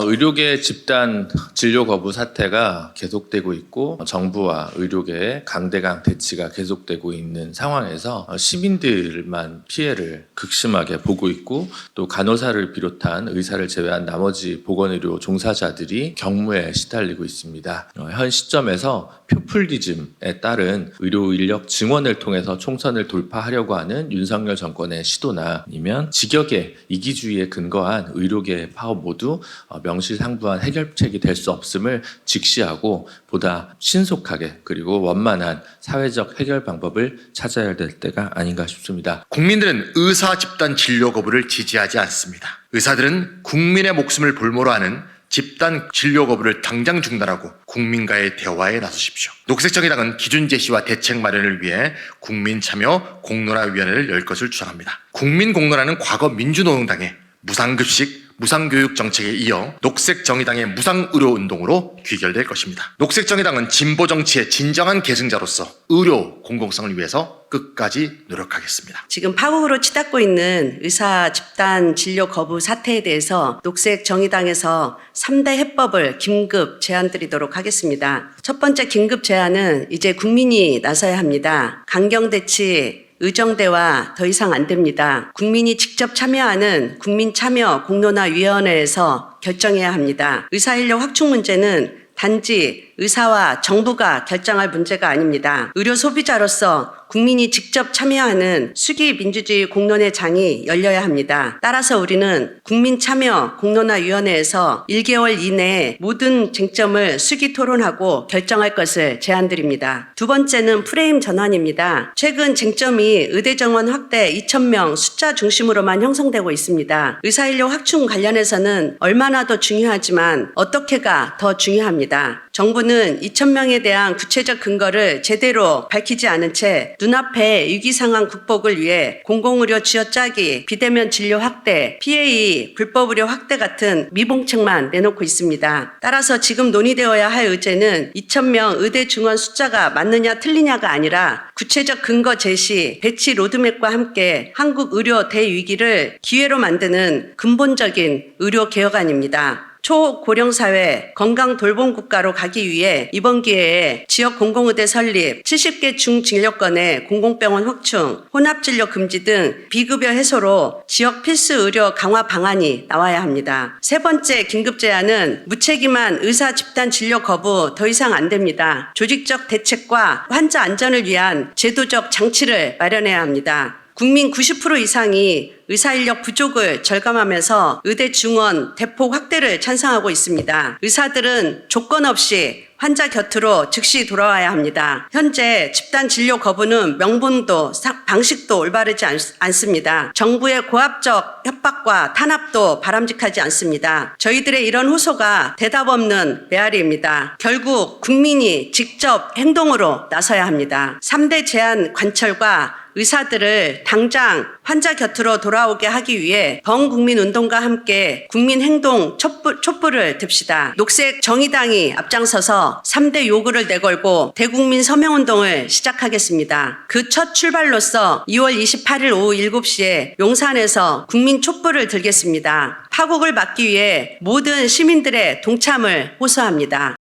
의료계 집단 진료 거부 사태가 계속되고 있고 정부와 의료계의 강대강 대치가 계속되고 있는 상황에서 시민들만 피해를 극심하게 보고 있고 또 간호사를 비롯한 의사를 제외한 나머지 보건의료 종사자들이 경무에 시달리고 있습니다. 현 시점에서 포퓰리즘에 따른 의료 인력 증원을 통해서 총선을 돌파하려고 하는 윤석열 정권의 시도나 아니면 직역의 이기주의에 근거한 의료계 파업 모두 명실상부한 해결책이 될 수 없음을 직시하고 보다 신속하게 그리고 원만한 사회적 해결 방법을 찾아야 될 때가 아닌가 싶습니다. 국민들은 의사 집단 진료 거부를 지지하지 않습니다. 의사들은 국민의 목숨을 볼모로 하는 집단 진료 거부를 당장 중단하고 국민과의 대화에 나서십시오. 녹색정의당은 기준 제시와 대책 마련을 위해 국민참여 공론화위원회를 열 것을 주장합니다. 국민공론화는 과거 민주노동당의 무상급식, 무상교육 정책에 이어 녹색정의당의 무상의료운동으로 귀결될 것입니다. 녹색정의당은 진보정치의 진정한 계승자로서 의료 공공성을 위해서 끝까지 노력하겠습니다. 지금 파국으로 치닫고 있는 의사 집단 진료 거부 사태에 대해서 녹색정의당에서 3대 해법을 긴급 제안드리도록 하겠습니다. 첫 번째 긴급 제안은 이제 국민이 나서야 합니다. 강경대치 의정대화 더 이상 안 됩니다. 국민이 직접 참여하는 국민참여 공론화위원회에서 결정해야 합니다. 의사인력 확충 문제는 단지 의사와 정부가 결정할 문제가 아닙니다. 의료 소비자로서 국민이 직접 참여하는 수기 민주주의 공론의 장이 열려야 합니다. 따라서 우리는 국민참여 공론화위원회에서 1개월 이내에 모든 쟁점을 수기 토론하고 결정할 것을 제안드립니다. 두 번째는 프레임 전환입니다. 최근 쟁점이 의대 정원 확대 2,000명 숫자 중심으로만 형성되고 있습니다. 의사인력 확충 관련해서는 얼마나 더 중요하지만 어떻게가 더 중요합니다. 정부는 2,000명에 대한 구체적 근거를 제대로 밝히지 않은 채 눈앞의 위기 상황 극복을 위해 공공의료 쥐어짜기, 비대면 진료 확대, PA 불법 의료 확대 같은 미봉책만 내놓고 있습니다. 따라서 지금 논의되어야 할 의제는 2,000명 의대 증원 숫자가 맞느냐 틀리냐가 아니라 구체적 근거 제시, 배치 로드맵과 함께 한국 의료 대위기를 기회로 만드는 근본적인 의료 개혁안입니다. 초고령사회 건강 돌봄 국가로 가기 위해 이번 기회에 지역 공공의대 설립, 70개 중진료권의 공공병원 확충, 혼합진료 금지 등 비급여 해소로 지역 필수 의료 강화 방안이 나와야 합니다. 세 번째 긴급 제안은 무책임한 의사 집단 진료 거부 더 이상 안 됩니다. 조직적 대책과 환자 안전을 위한 제도적 장치를 마련해야 합니다. 국민 90% 이상이 의사인력 부족을 절감하면서 의대 증원 대폭 확대를 찬성하고 있습니다. 의사들은 조건 없이 환자 곁으로 즉시 돌아와야 합니다. 현재 집단 진료 거부는 명분도 방식도 올바르지 않습니다. 정부의 고압적 협박과 탄압도 바람직하지 않습니다. 저희들의 이런 호소가 대답 없는 메아리입니다. 결국 국민이 직접 행동으로 나서야 합니다. 3대 제안 관철과 의사들을 당장 환자 곁으로 돌아오게 하기 위해 범국민운동과 함께 국민행동 촛불을 듭시다. 녹색정의당이 앞장서서 3대 요구를 내걸고 대국민 서명운동을 시작하겠습니다. 그 첫 출발로서 2월 28일 오후 7시에 용산에서 국민 촛불을 들겠습니다. 파국을 막기 위해 모든 시민들의 동참을 호소합니다.